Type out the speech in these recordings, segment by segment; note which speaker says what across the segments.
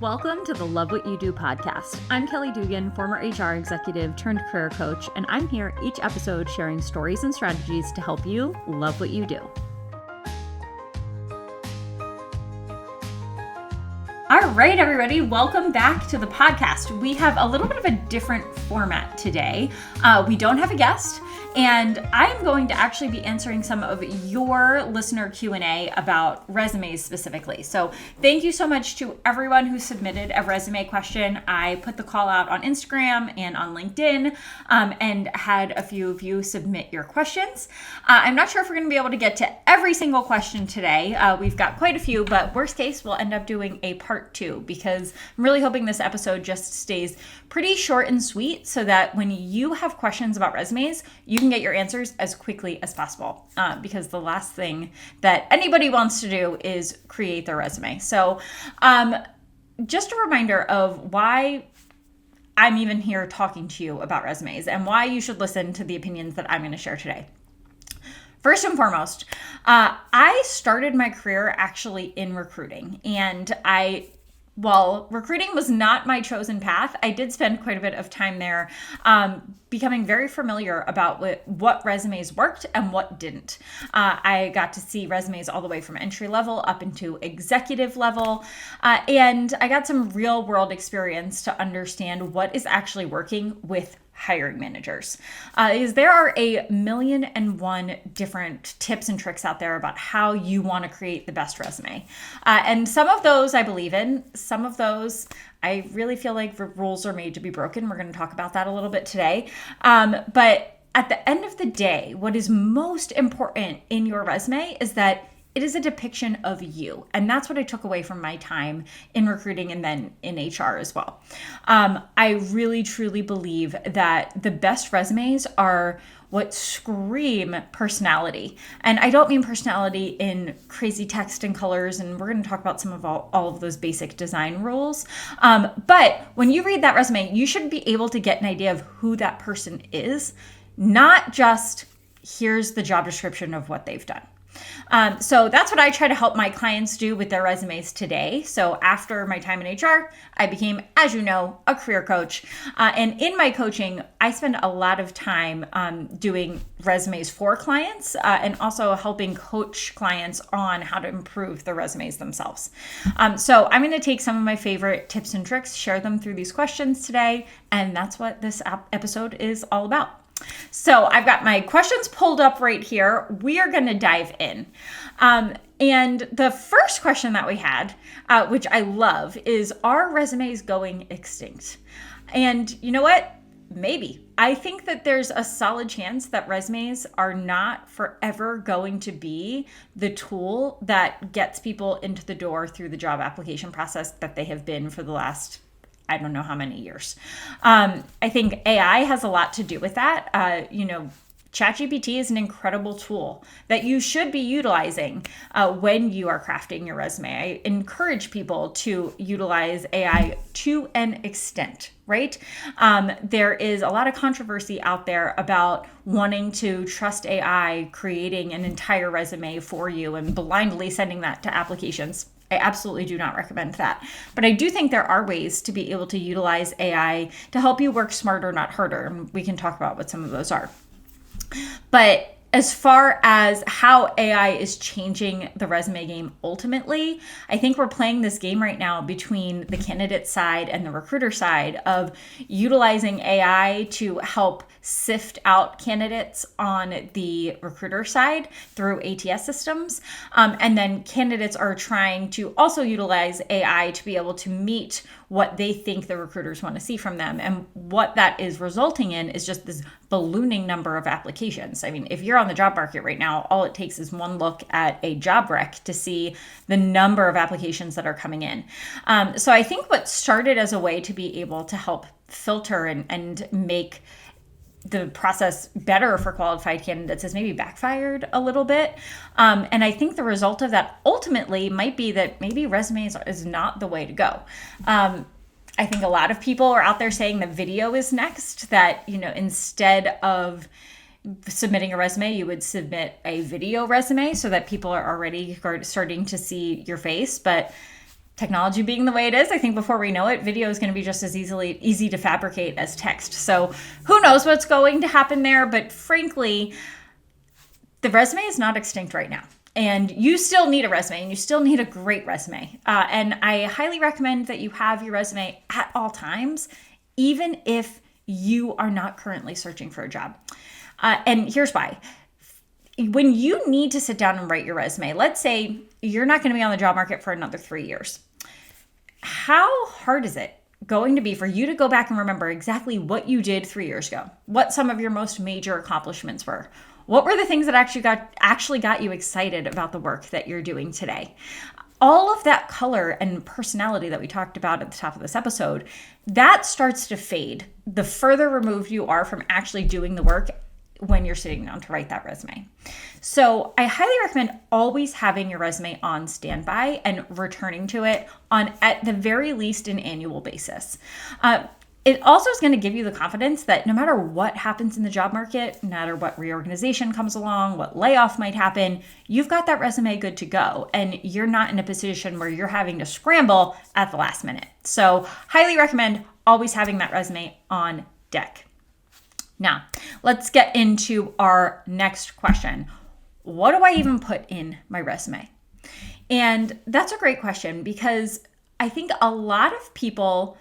Speaker 1: Welcome to the Love What You Do podcast. I'm Kelly Dugan, former HR executive turned career coach, and I'm here each episode sharing stories and strategies to help you love what you do. All right, everybody, welcome back to the podcast. We have a little bit of a different format today. We don't have a guest, and I'm going to actually be answering some of your listener Q&A about resumes specifically. So thank you so much to everyone who submitted a resume question. I put the call out on Instagram and on LinkedIn and had a few of you submit your questions. I'm not sure if we're going to be able to get to every single question today. We've got quite a few, but worst case, we'll end up doing a part 2 because I'm really hoping this episode just stays pretty short and sweet so that when you have questions about resumes, you can get your answers as quickly as possible because the last thing that anybody wants to do is create their resume. So just a reminder of why I'm even here talking to you about resumes and why you should listen to the opinions that I'm going to share today. First and foremost, I started my career actually in recruiting, and while recruiting was not my chosen path, I did spend quite a bit of time there becoming very familiar about what resumes worked and what didn't. I got to see resumes all the way from entry level up into executive level, and I got some real world experience to understand what is actually working with hiring managers. Is there are 1,000,001 different tips and tricks out there about how you want to create the best resume. And some of those I believe in, some of those I really feel like rules are made to be broken. We're going to talk about that a little bit today. But at the end of the day, what is most important in your resume is that it is a depiction of you. And that's what I took away from my time in recruiting and then in HR as well. I really, truly believe that the best resumes are what scream personality. And I don't mean personality in crazy text and colors, and we're going to talk about some of all of those basic design rules. But when you read that resume, you should be able to get an idea of who that person is, not just here's the job description of what they've done. So that's what I try to help my clients do with their resumes today. So after my time in HR, I became, as you know, a career coach. And in my coaching, I spend a lot of time doing resumes for clients and also helping coach clients on how to improve the resumes themselves. So I'm going to take some of my favorite tips and tricks, share them through these questions today. And that's what this episode is all about. So I've got my questions pulled up right here. We are going to dive in. And the first question that we had, which I love, is are resumes going extinct? And you know what? Maybe. I think that there's a solid chance that resumes are not forever going to be the tool that gets people into the door through the job application process that they have been for the last I don't know how many years. I think AI has a lot to do with that. ChatGPT is an incredible tool that you should be utilizing when you are crafting your resume. I encourage people to utilize AI to an extent, right? There is a lot of controversy out there about wanting to trust AI creating an entire resume for you and blindly sending that to applications. I absolutely do not recommend that. But I do think there are ways to be able to utilize AI to help you work smarter, not harder. And we can talk about what some of those are. But as far as how AI is changing the resume game ultimately, I think we're playing this game right now between the candidate side and the recruiter side of utilizing AI to help sift out candidates on the recruiter side through ATS systems. And then candidates are trying to also utilize AI to be able to meet what they think the recruiters want to see from them. And what that is resulting in is just this ballooning number of applications. I mean, if you're on the job market right now, all it takes is one look at a job rec to see the number of applications that are coming in. So I think what started as a way to be able to help filter and make the process better for qualified candidates has maybe backfired a little bit. And I think the result of that ultimately might be that maybe resumes is not the way to go. I think a lot of people are out there saying that video is next, that, instead of submitting a resume, you would submit a video resume so that people are already starting to see your face. But technology being the way it is, I think before we know it, video is going to be just as easy to fabricate as text. So who knows what's going to happen there, but frankly, the resume is not extinct right now. And you still need a resume, and you still need a great resume. And I highly recommend that you have your resume at all times, even if you are not currently searching for a job. And here's why. When you need to sit down and write your resume, let's say you're not going to be on the job market for another 3 years. How hard is it going to be for you to go back and remember exactly what you did 3 years ago? What some of your most major accomplishments were? What were the things that actually got you excited about the work that you're doing today? All of that color and personality that we talked about at the top of this episode, that starts to fade the further removed you are from actually doing the work when you're sitting down to write that resume. So I highly recommend always having your resume on standby and returning to it on, at the very least, an annual basis. It also is going to give you the confidence that no matter what happens in the job market, no matter what reorganization comes along, what layoff might happen, you've got that resume good to go, and you're not in a position where you're having to scramble at the last minute. So highly recommend always having that resume on deck. Now, let's get into our next question. What do I even put in my resume? And that's a great question, because I think a lot of people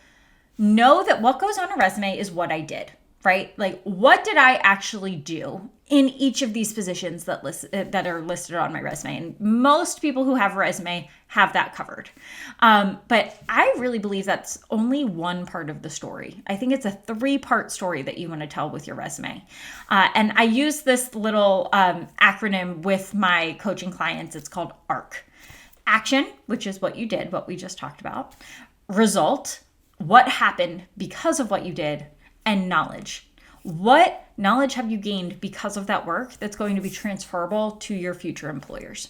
Speaker 1: know that what goes on a resume is what I did, right? Like, what did I actually do in each of these positions that are listed on my resume? And most people who have a resume have that covered. But I really believe that's only one part of the story. I think it's a 3-part story that you want to tell with your resume. And I use this little acronym with my coaching clients. It's called ARC. Action, which is what you did, what we just talked about. Result, what happened because of what you did. And knowledge. What knowledge have you gained because of that work that's going to be transferable to your future employers?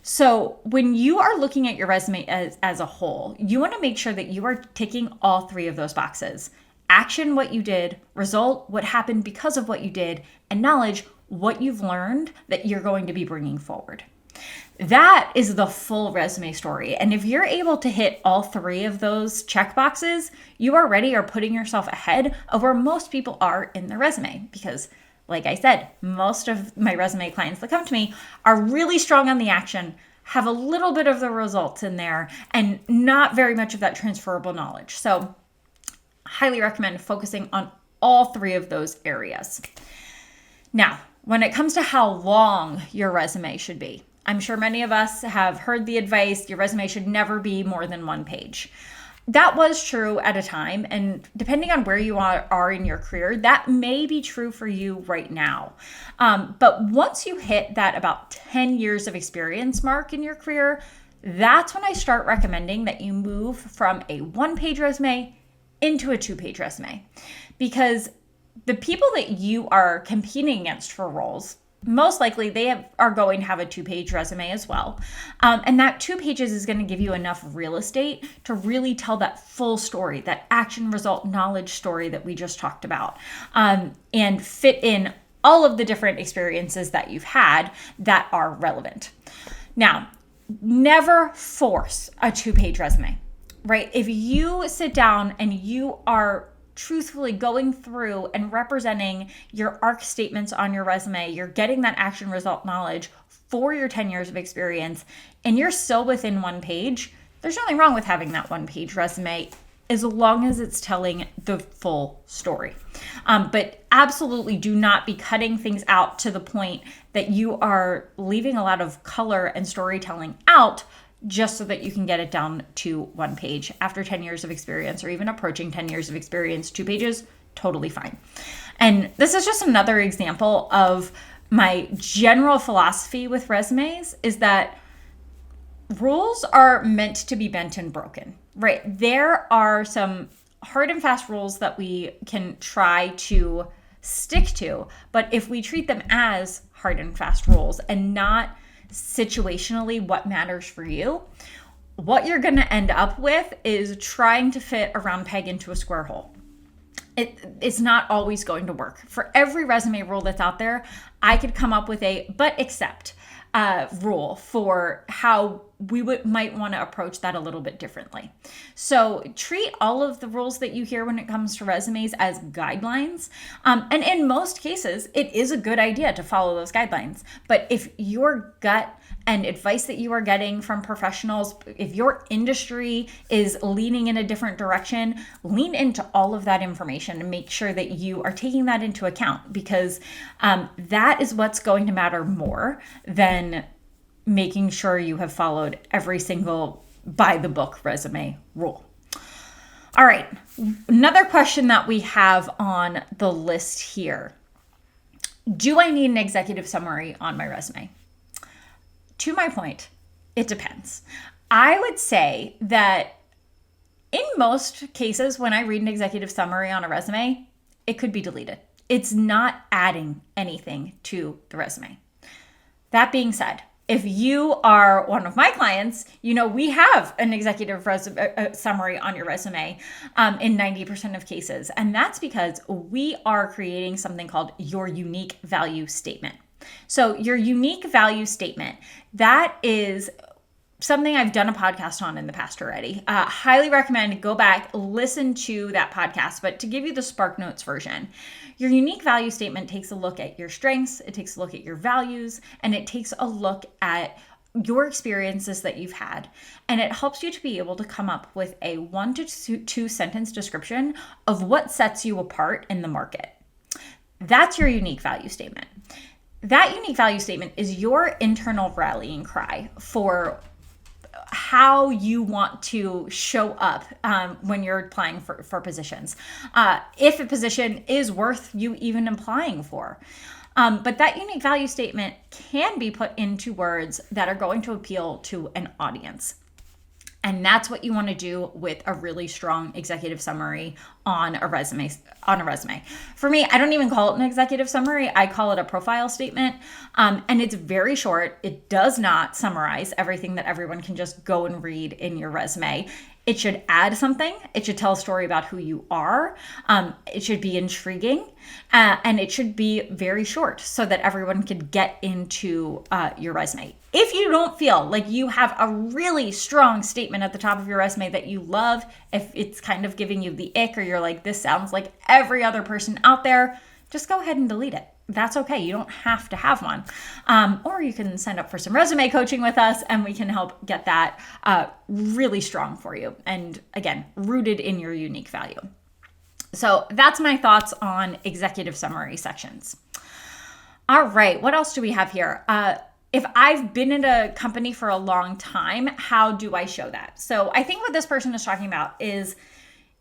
Speaker 1: So when you are looking at your resume as a whole, you want to make sure that you are ticking all 3 of those boxes. Action, what you did. Result, what happened because of what you did. And knowledge, what you've learned that you're going to be bringing forward. That is the full resume story. And if you're able to hit all 3 of those check boxes, you already are putting yourself ahead of where most people are in their resume. Because like I said, most of my resume clients that come to me are really strong on the action, have a little bit of the results in there, and not very much of that transferable knowledge. So highly recommend focusing on all 3 of those areas. Now, when it comes to how long your resume should be, I'm sure many of us have heard the advice, your resume should never be more than 1 page. That was true at a time, and depending on where you are in your career, that may be true for you right now. But once you hit that about 10 years of experience mark in your career, that's when I start recommending that you move from a 1-page resume into a 2-page resume. Because the people that you are competing against for roles, most likely are going to have a 2-page resume as well. And that 2 pages is going to give you enough real estate to really tell that full story, that action, result, knowledge story that we just talked about, and fit in all of the different experiences that you've had that are relevant. Now, never force a 2-page resume, right? If you sit down and you are truthfully going through and representing your ARC statements on your resume, you're getting that action, result, knowledge for your 10 years of experience, and you're still within 1 page, there's nothing wrong with having that 1-page resume as long as it's telling the full story. But absolutely do not be cutting things out to the point that you are leaving a lot of color and storytelling out just so that you can get it down to 1 page. After 10 years of experience, or even approaching 10 years of experience, 2 pages, totally fine. And this is just another example of my general philosophy with resumes, is that rules are meant to be bent and broken, right? There are some hard and fast rules that we can try to stick to, but if we treat them as hard and fast rules and not situationally what matters for you, what you're going to end up with is trying to fit a round peg into a square hole. It's not always going to work. For every resume rule that's out there, I could come up with a but except rule for how might want to approach that a little bit differently. So treat all of the rules that you hear when it comes to resumes as guidelines. And in most cases, it is a good idea to follow those guidelines. But if your gut and advice that you are getting from professionals, if your industry is leaning in a different direction, lean into all of that information and make sure that you are taking that into account, because that is what's going to matter more than making sure you have followed every single by the book resume rule. All right, another question that we have on the list here. Do I need an executive summary on my resume? To my point, it depends. I would say that in most cases, when I read an executive summary on a resume, it could be deleted. It's not adding anything to the resume. That being said, if you are one of my clients, we have an executive summary on your resume in 90% of cases. And that's because we are creating something called your unique value statement. So your unique value statement, that is something I've done a podcast on in the past already. Highly recommend go back, listen to that podcast. But to give you the Spark Notes version, your unique value statement takes a look at your strengths, it takes a look at your values, and it takes a look at your experiences that you've had. And it helps you to be able to come up with a 1 to 2 sentence description of what sets you apart in the market. That's your unique value statement. That unique value statement is your internal rallying cry for how you want to show up when you're applying for positions. If a position is worth you even applying for. But that unique value statement can be put into words that are going to appeal to an audience. And that's what you want to do with a really strong executive summary on a resume. For me, I don't even call it an executive summary. I call it a profile statement. And it's very short. It does not summarize everything that everyone can just go and read in your resume. It should add something. It should tell a story about who you are. It should be intriguing. And it should be very short so that everyone could get into your resume. If you don't feel like you have a really strong statement at the top of your resume that you love, if it's kind of giving you the ick or you're like, this sounds like every other person out there, just go ahead and delete it. That's okay. You don't have to have one. Or you can sign up for some resume coaching with us and we can help get that really strong for you. And again, rooted in your unique value. So that's my thoughts on executive summary sections. All right. What else do we have here? If I've been in a company for a long time, how do I show that? So I think what this person is talking about is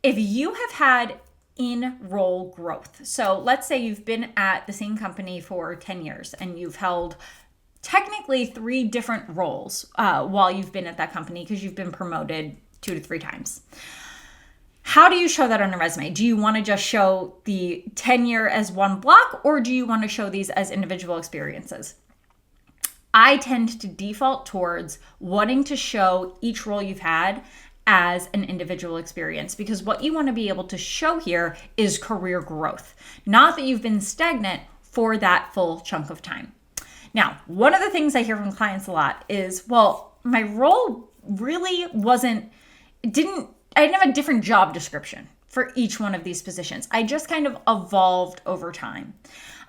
Speaker 1: if you have had in-role growth. So let's say you've been at the same company for 10 years and you've held technically 3 different roles while you've been at that company because you've been promoted 2 to 3 times. How do you show that on a resume? Do you want to just show the tenure as one block, or do you want to show these as individual experiences? I tend to default towards wanting to show each role you've had as an individual experience, because what you want to be able to show here is career growth, not that you've been stagnant for that full chunk of time. Now, one of the things I hear from clients a lot is, well, my role really I didn't have a different job description for each one of these positions. I just kind of evolved over time.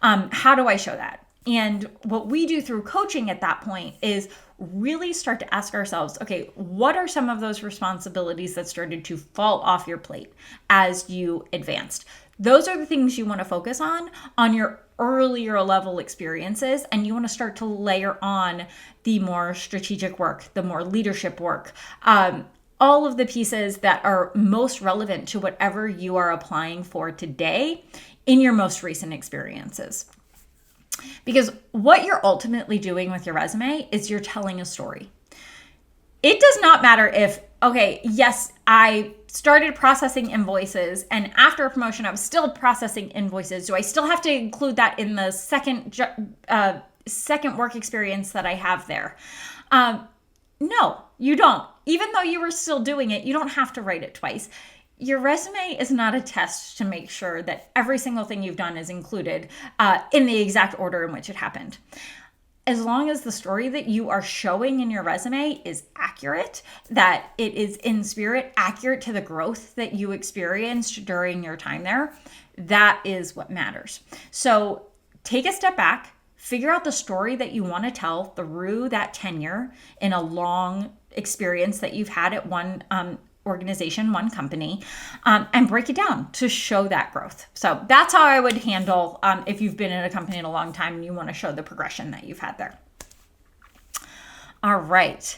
Speaker 1: How do I show that? And what we do through coaching at that point is really start to ask ourselves, okay, what are some of those responsibilities that started to fall off your plate as you advanced? Those are the things you want to focus on your earlier level experiences, and you want to start to layer on the more strategic work, the more leadership work, all of the pieces that are most relevant to whatever you are applying for today in your most recent experiences. Because what you're ultimately doing with your resume is you're telling a story. It does not matter if, okay, yes, I started processing invoices and after a promotion, I was still processing invoices. Do I still have to include that in the second work experience that I have there? No, you don't. Even though you were still doing it, you don't have to write it twice. Your resume is not a test to make sure that every single thing you've done is included in the exact order in which it happened. as long as the story that you are showing in your resume is accurate, that it is in spirit, accurate to the growth that you experienced during your time there, that is what matters. So take a step back, figure out the story that you want to tell through that tenure in a long experience that you've had at one organization, one company, and break it down to show that growth. So that's how I would handle if you've been in a company in a long time and you want to show the progression that you've had there. All right.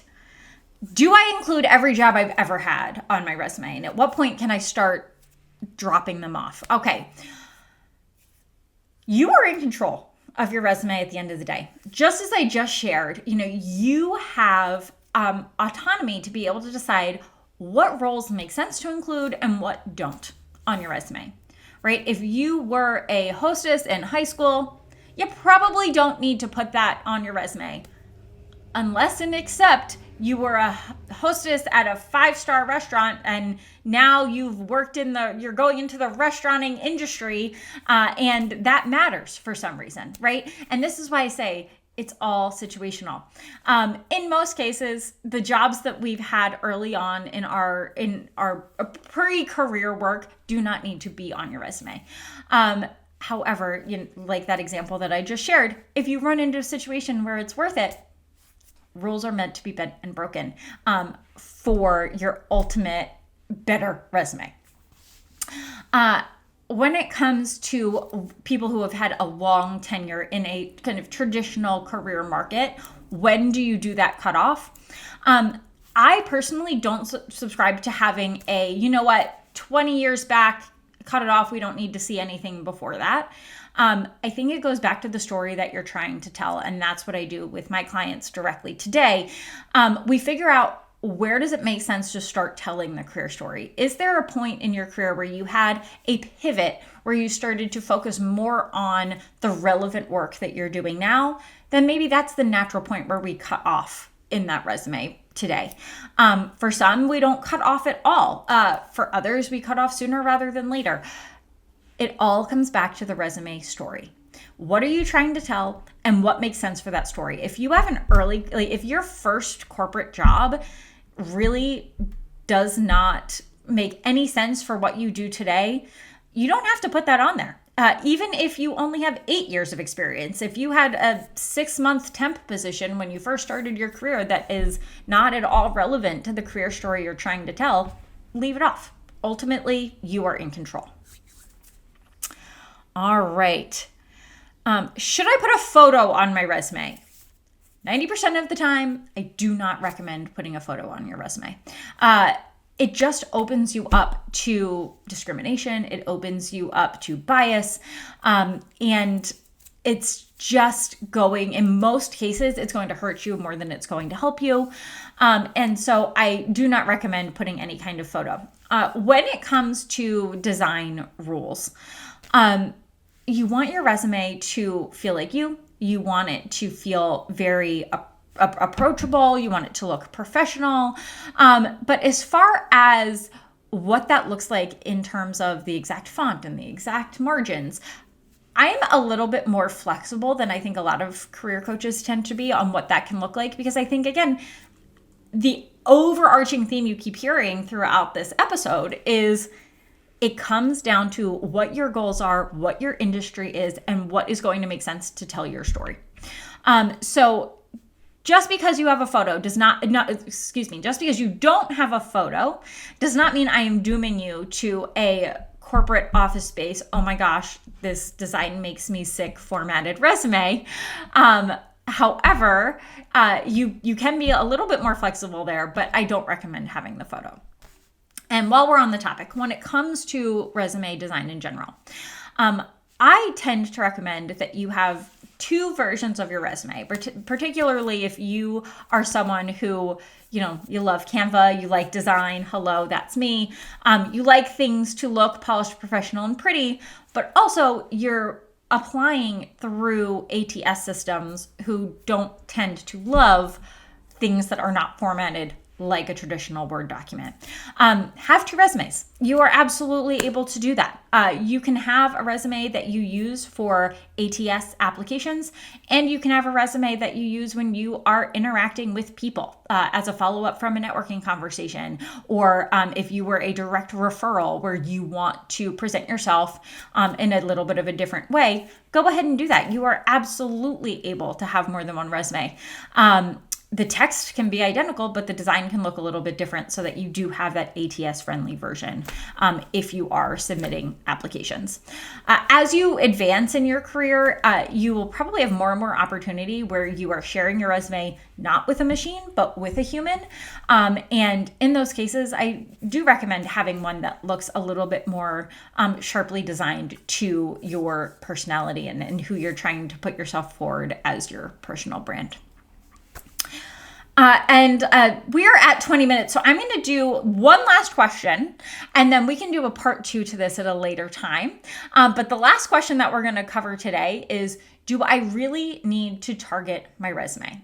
Speaker 1: Do I include every job I've ever had on my resume? And at what point can I start dropping them off? Okay. You are in control of your resume at the end of the day. Just as I just shared, you have autonomy to be able to decide what roles make sense to include and what don't on your resume, right? If you were a hostess in high school, you probably don't need to put that on your resume, unless and except you were a hostess at a 5-star restaurant and now you're going into the restauranting industry, and that matters for some reason, right? And this is why I say it's all situational. In most cases, the jobs that we've had early on in our pre-career work do not need to be on your resume. However, like that example that I just shared, if you run into a situation where it's worth it, rules are meant to be bent and broken for your ultimate better resume. When it comes to people who have had a long tenure in a kind of traditional career market, when do you do that cutoff? I personally don't subscribe to having 20 years back, cut it off. We don't need to see anything before that. I think it goes back to the story that you're trying to tell. And that's what I do with my clients directly today. We figure out, where does it make sense to start telling the career story? Is there a point in your career where you had a pivot, where you started to focus more on the relevant work that you're doing now? Then maybe that's the natural point where we cut off in that resume today. For some, we don't cut off at all. For others, we cut off sooner rather than later. It all comes back to the resume story. What are you trying to tell, and what makes sense for that story? If you have if your first corporate job really does not make any sense for what you do today, you don't have to put that on there. Even if you only have 8 years of experience, if you had a 6-month temp position when you first started your career that is not at all relevant to the career story you're trying to tell, leave it off. Ultimately, you are in control. All right. Should I put a photo on my resume? 90% of the time, I do not recommend putting a photo on your resume. It just opens you up to discrimination. It opens you up to bias. And it's just in most cases, it's going to hurt you more than it's going to help you. And so I do not recommend putting any kind of photo. When it comes to design rules, you want your resume to feel like you. You want it to feel very approachable. You want it to look professional. But as far as what that looks like in terms of the exact font and the exact margins, I'm a little bit more flexible than I think a lot of career coaches tend to be on what that can look like. Because I think, again, the overarching theme you keep hearing throughout this episode is it comes down to what your goals are, what your industry is, and what is going to make sense to tell your story. So just because you have a photo just because you don't have a photo does not mean I am dooming you to a corporate office space. Oh my gosh, this design makes me sick formatted resume. However, you can be a little bit more flexible there, but I don't recommend having the photo. And while we're on the topic, when it comes to resume design in general, I tend to recommend that you have 2 versions of your resume, particularly if you are someone who, you love Canva, you like design. Hello, that's me. You like things to look polished, professional, and pretty, but also you're applying through ATS systems who don't tend to love things that are not formatted like a traditional Word document. Have 2 resumes. You are absolutely able to do that. You can have a resume that you use for ATS applications, and you can have a resume that you use when you are interacting with people as a follow-up from a networking conversation, or if you were a direct referral where you want to present yourself in a little bit of a different way, go ahead and do that. You are absolutely able to have more than one resume. The text can be identical, but the design can look a little bit different so that you do have that ATS-friendly version if you are submitting applications. As you advance in your career, you will probably have more and more opportunity where you are sharing your resume not with a machine, but with a human. And in those cases, I do recommend having one that looks a little bit more sharply designed to your personality and who you're trying to put yourself forward as your personal brand. We are at 20 minutes, so I'm going to do one last question, and then we can do a part 2 to this at a later time. But the last question that we're going to cover today is, do I really need to target my resume?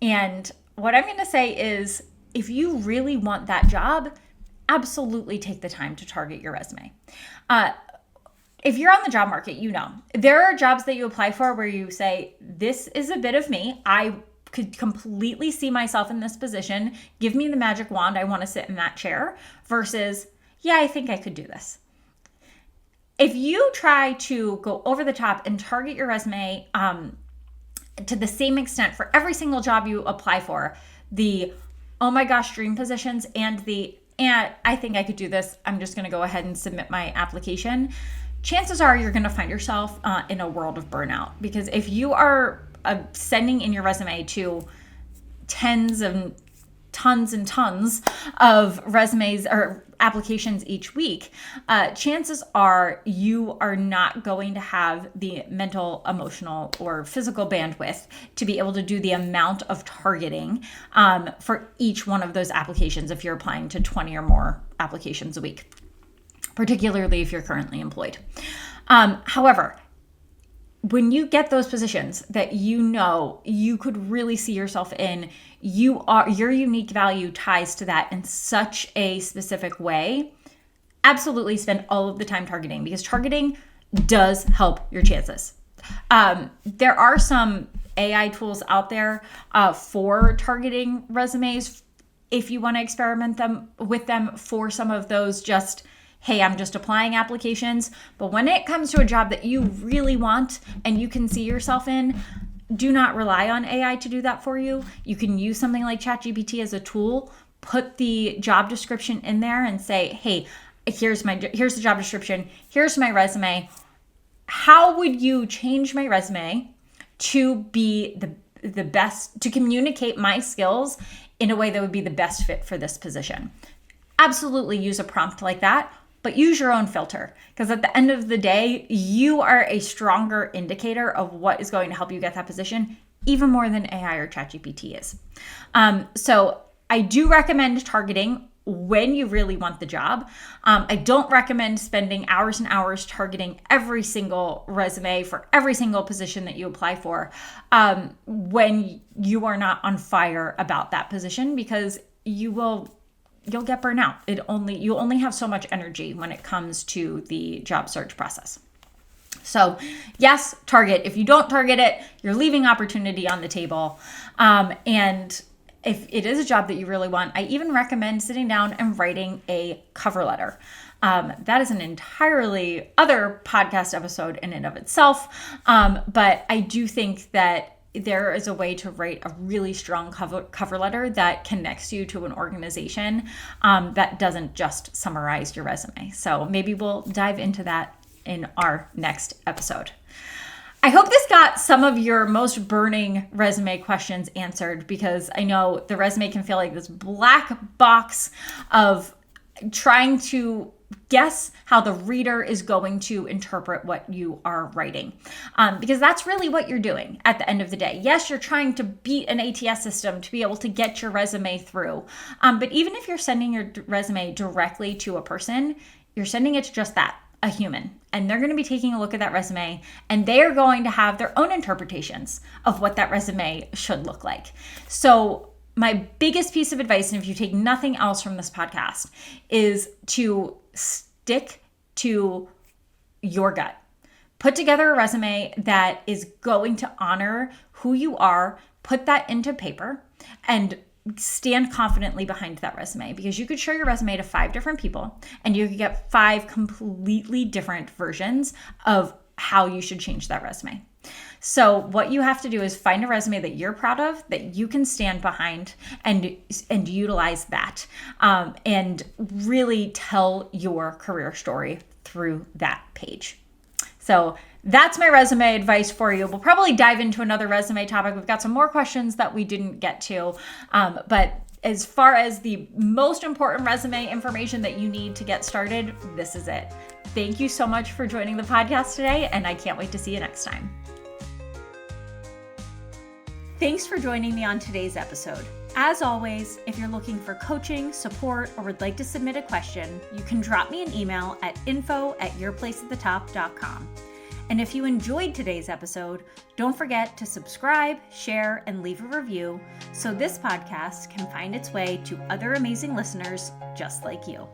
Speaker 1: And what I'm going to say is, if you really want that job, absolutely take the time to target your resume. If you're on the job market, you know, there are jobs that you apply for where you say, this is a bit of me. I could completely see myself in this position. Give me the magic wand. I want to sit in that chair, versus, yeah, I think I could do this. If you try to go over the top and target your resume to the same extent for every single job you apply for, the, oh my gosh, dream positions and I think I could do this, I'm just going to go ahead and submit my application, chances are you're going to find yourself in a world of burnout. Because if you are sending in your resume to tons and tons of resumes or applications each week, chances are you are not going to have the mental, emotional, or physical bandwidth to be able to do the amount of targeting for each one of those applications if you're applying to 20 or more applications a week, particularly if you're currently employed. However, when you get those positions that you know you could really see yourself in, your unique value ties to that in such a specific way, absolutely spend all of the time targeting, because targeting does help your chances. There are some AI tools out there for targeting resumes if you want to experiment with them for some of those just, hey, I'm just applying applications. But when it comes to a job that you really want and you can see yourself in, do not rely on AI to do that for you. You can use something like ChatGPT as a tool, put the job description in there and say, hey, here's the job description, here's my resume. How would you change my resume to be the best, to communicate my skills in a way that would be the best fit for this position? Absolutely use a prompt like that, but use your own filter, because at the end of the day, you are a stronger indicator of what is going to help you get that position, even more than AI or ChatGPT is. So I do recommend targeting when you really want the job. I don't recommend spending hours and hours targeting every single resume for every single position that you apply for when you are not on fire about that position, because you'll get burnt out. You only have so much energy when it comes to the job search process. So yes, target. If you don't target it, you're leaving opportunity on the table. And if it is a job that you really want, I even recommend sitting down and writing a cover letter. That is an entirely other podcast episode in and of itself. But I do think that there is a way to write a really strong cover letter that connects you to an organization that doesn't just summarize your resume. So maybe we'll dive into that in our next episode. I hope this got some of your most burning resume questions answered, because I know the resume can feel like this black box of trying to guess how the reader is going to interpret what you are writing. Because that's really what you're doing at the end of the day. Yes, you're trying to beat an ATS system to be able to get your resume through. But even if you're sending your resume directly to a person, you're sending it to just that, a human. And they're going to be taking a look at that resume, and they are going to have their own interpretations of what that resume should look like. So my biggest piece of advice, and if you take nothing else from this podcast, is to stick to your gut. Put together a resume that is going to honor who you are, put that into paper, and stand confidently behind that resume, because you could show your resume to 5 different people and you could get 5 completely different versions of how you should change that resume. So what you have to do is find a resume that you're proud of, that you can stand behind, and utilize that, and really tell your career story through that page. So that's my resume advice for you. We'll probably dive into another resume topic. We've got some more questions that we didn't get to, but as far as the most important resume information that you need to get started, this is it. Thank you so much for joining the podcast today, and I can't wait to see you next time. Thanks for joining me on today's episode. As always, if you're looking for coaching, support, or would like to submit a question, you can drop me an email at info@yourplaceatthetop.com. And if you enjoyed today's episode, don't forget to subscribe, share, and leave a review so this podcast can find its way to other amazing listeners just like you.